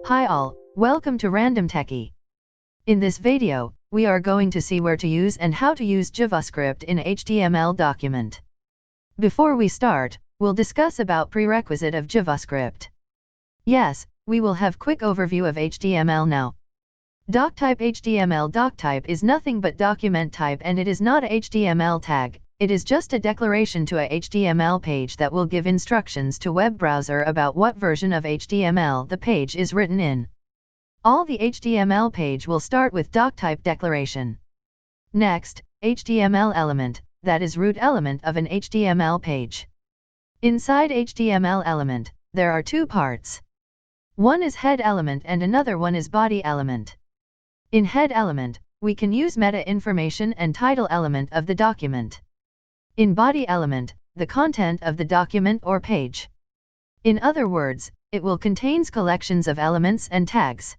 Hi all, welcome to RandomTechie. In this video, we are going to see where to use and how to use JavaScript in HTML document. Before we start, we'll discuss about prerequisite of JavaScript. Yes, we will have quick overview of HTML now. Doctype HTML doctype is nothing but document type and it is not a HTML tag. It is just a declaration to a HTML page that will give instructions to web browser about what version of HTML the page is written in. All the HTML page will start with doctype declaration. Next, HTML element, that is root element of an HTML page. Inside HTML element, there are two parts. One is head element and another one is body element. In head element, we can use meta information and title element of the document. In body element, the content of the document or page. In other words, it will contains collections of elements and tags.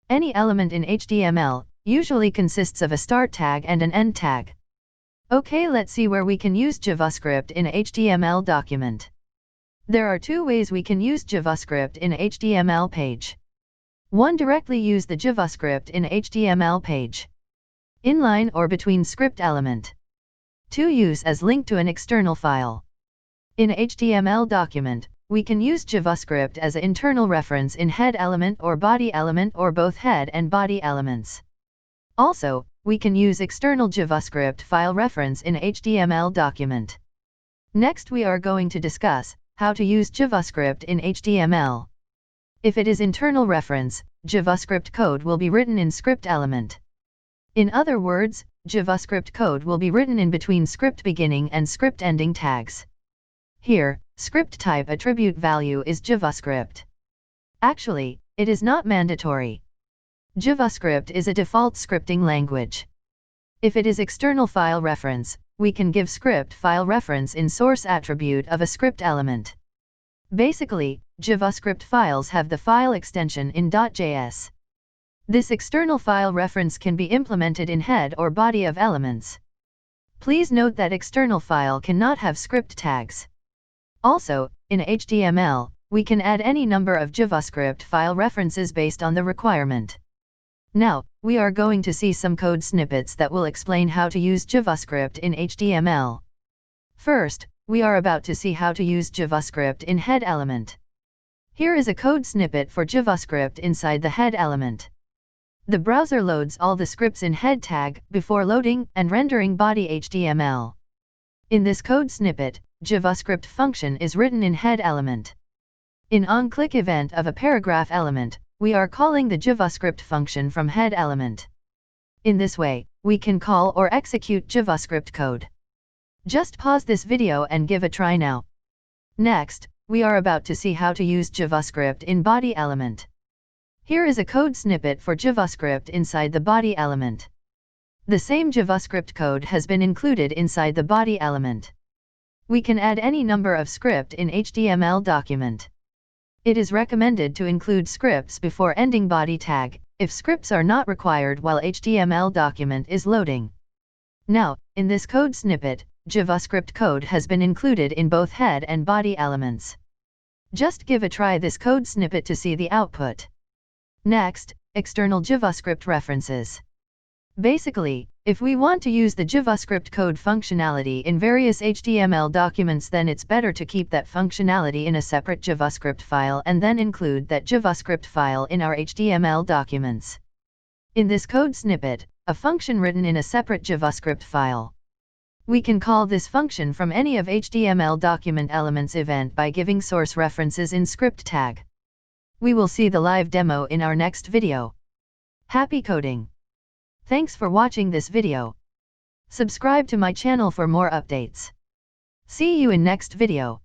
Any element in HTML usually consists of a start tag and an end tag. Okay, let's see where we can use JavaScript in HTML document. There are two ways we can use JavaScript in HTML page. One, directly use the JavaScript in HTML page. Inline or between script element. 2, use as link to an external file. In HTML document, we can use JavaScript as an internal reference in head element or body element or both head and body elements. Also, we can use external JavaScript file reference in HTML document. Next, we are going to discuss how to use JavaScript in HTML. If it is internal reference, JavaScript code will be written in script element. In other words, JavaScript code will be written in between script beginning and script ending tags. Here, script type attribute value is JavaScript. Actually, it is not mandatory. JavaScript is a default scripting language. If it is external file reference, we can give script file reference in source attribute of a script element. Basically, JavaScript files have the file extension in .js. This external file reference can be implemented in head or body of elements. Please note that external file cannot have script tags. Also, in HTML, we can add any number of JavaScript file references based on the requirement. Now, we are going to see some code snippets that will explain how to use JavaScript in HTML. First, we are about to see how to use JavaScript in head element. Here is a code snippet for JavaScript inside the head element. The browser loads all the scripts in head tag before loading and rendering body HTML. In this code snippet, JavaScript function is written in head element. In onClick event of a paragraph element, we are calling the JavaScript function from head element. In this way, we can call or execute JavaScript code. Just pause this video and give a try now. Next, we are about to see how to use JavaScript in body element. Here is a code snippet for JavaScript inside the body element. The same JavaScript code has been included inside the body element. We can add any number of script in HTML document. It is recommended to include scripts before ending body tag, if scripts are not required while HTML document is loading. Now, in this code snippet, JavaScript code has been included in both head and body elements. Just give a try this code snippet to see the output. Next, external JavaScript references. Basically, if we want to use the JavaScript code functionality in various HTML documents, then it's better to keep that functionality in a separate JavaScript file and then include that JavaScript file in our HTML documents. In this code snippet, a function written in a separate JavaScript file. We can call this function from any of HTML document elements event by giving source references in script tag. We will see the live demo in our next video. Happy coding! Thanks for watching this video. Subscribe to my channel for more updates. See you in next video.